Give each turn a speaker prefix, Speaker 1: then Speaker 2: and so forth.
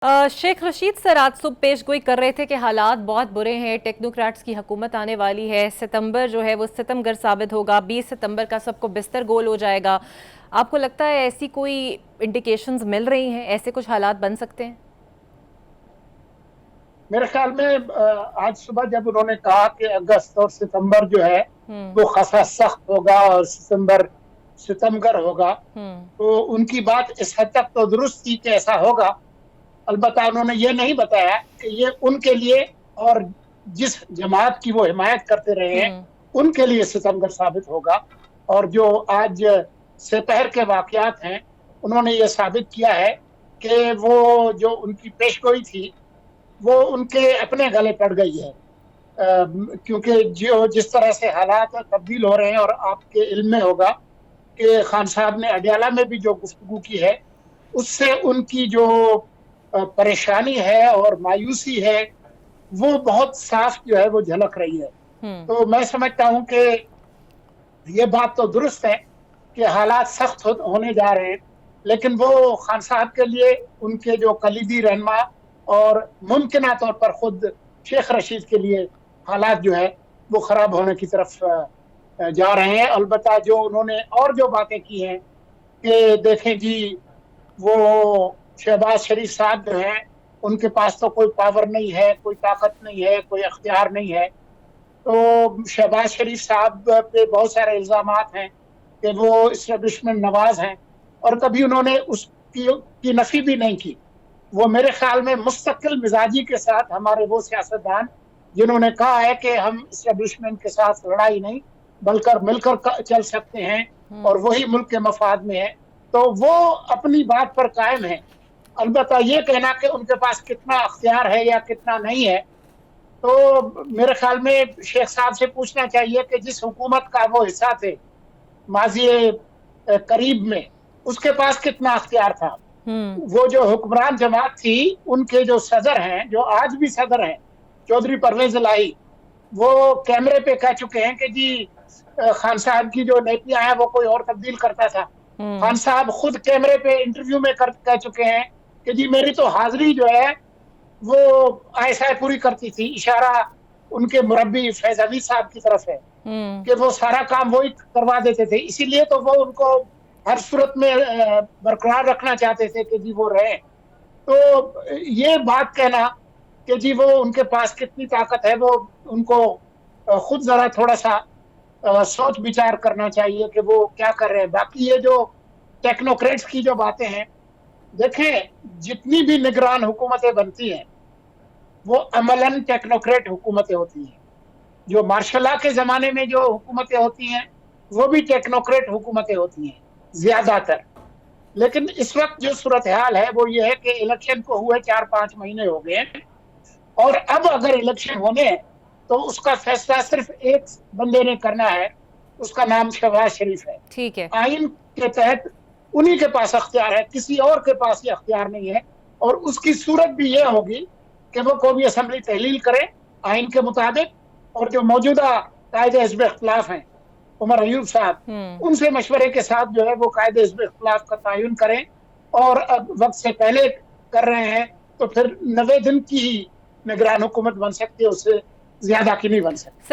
Speaker 1: Sheikh Rashid sir आज सुबह पेश गोई कर रहे थे कि हालात बहुत बुरे हैं, टेक्नोक्रेट्स की हुकूमत आने वाली है, सितंबर जो है वो सितमगर साबित होगा, 20 सितंबर का सबको बिस्तर गोल हो जाएगा। आपको लगता है ऐसी कोई इंडिकेशंस मिल रही हैं, ऐसे कुछ हालात बन सकते हैं?
Speaker 2: मेरे ख्याल में आज सुबह जब उन्होंने कहा कि अगस्त और सितंबर जो है वो खासा सख्त होगा और सितंबर सितमगर होगा, तो उनकी बात इस हद तक तो दुरुस्त थी कि ऐसा होगा। अलबत्ता उन्होंने ये नहीं बताया कि ये उनके लिए और जिस जमात की वो हिमायत करते रहे हैं उनके लिए सितमगर साबित होगा। और जो आज दोपहर के वाकयात हैं उन्होंने ये साबित किया है कि वो जो उनकी पेशगोई थी वो उनके अपने गले पड़ गई है, क्योंकि जो जिस तरह से हालात तब्दील हो रहे हैं, और आपके इल्म में होगा कि खान साहब ने अडयाला में भी जो गुफ्तगू की है उससे उनकी जो परेशानी है और मायूसी है वो बहुत साफ जो है वो झलक रही है। तो मैं समझता हूं कि ये बात तो दुरुस्त है कि हालात सख्त होने जा रहे हैं, लेकिन वो खान साहब के लिए उनके जो कलीदी रहनुमा और मुमकिन तौर पर खुद शेख रशीद के लिए हालात जो है वो खराब होने की तरफ जा रहे हैं। अलबत्ता जो उन्होंने और जो बातें की हैं कि देखें जी, वो शहबाज शरीफ साहब जो हैं उनके पास तो कोई पावर नहीं है, कोई ताकत नहीं है, कोई अख्तियार नहीं है। तो शहबाज शरीफ साहब पे बहुत सारे इल्जामात हैं कि वो इस्टेब्लिशमेंट नवाज हैं, और कभी उन्होंने उसकी नफी भी नहीं की। वो मेरे ख्याल में मुस्तकिल मिजाजी के साथ हमारे वो सियासतदान जिन्होंने कहा है कि हम इस्टेब्लिशमेंट के साथ लड़ाई नहीं बल्कि मिलकर चल सकते हैं और वही मुल्क के मफाद में है, तो वो अपनी बात पर कायम है। अलबत्ता ये कहना कि उनके पास कितना अख्तियार है या कितना नहीं है, तो मेरे ख्याल में शेख साहब से पूछना चाहिए कि जिस हुकूमत का वो हिस्सा थे माजी करीब में, उसके पास कितना अख्तियार था। वो जो हुक्मरान जमात थी उनके जो सदर हैं, जो आज भी सदर हैं, चौधरी परवेज इलाही, वो कैमरे पे कह चुके हैं कि जी खान साहब की जो नीतियां हैं वो कोई और तब्दील करता था। खान साहब खुद कैमरे पे इंटरव्यू में कह चुके हैं कि जी मेरी तो हाजिरी जो है वो ऐसा पूरी करती थी। इशारा उनके मुरब्बी फैज अली साहब की तरफ है कि वो सारा काम वही करवा देते थे, इसीलिए तो वो उनको हर सूरत में बरकरार रखना चाहते थे कि जी वो रहे। तो ये बात कहना कि जी वो उनके पास कितनी ताकत है, वो उनको खुद जरा थोड़ा सा सोच विचार करना चाहिए कि वो क्या कर रहे हैं। बाकी ये जो टेक्नोक्रेट्स की जो बातें हैं, देखें जितनी भी निगरान हुकूमतें बनती हैं वो अमलन टेक्नोक्रेट हुकूमतें होती हैं। जो मार्शल लॉ के जमाने में जो हुकूमतें होती हैं वो भी टेक्नोक्रेट हुकूमतें होती हैं ज्यादातर। लेकिन इस वक्त जो सूरत हाल है वो ये है कि इलेक्शन को हुए 4-5 महीने हो गए, और अब अगर इलेक्शन होने हैं तो उसका फैसला सिर्फ एक बंदे ने करना है, उसका नाम शहबाज शरीफ है।
Speaker 1: ठीक है।
Speaker 2: आइन के तहत उन्हीं के पास अख्तियार है, किसी और के पास ये अख्तियार नहीं है। और उसकी सूरत भी ये होगी कि वो कौमी असम्बली तहलील करे आइन के मुताबिक, और जो मौजूदा कायदे हिज़्ब इख्तिलाफ हैं उमर अयूब साहब, उनसे मशवरे के साथ जो है वो कायदे हिज़्ब इख्तिलाफ का तयन करें। और अब वक्त से पहले कर रहे हैं तो फिर 90 दिन की ही निगरान हुकूमत बन सकती है, उससे ज्यादा की नहीं बन सकती।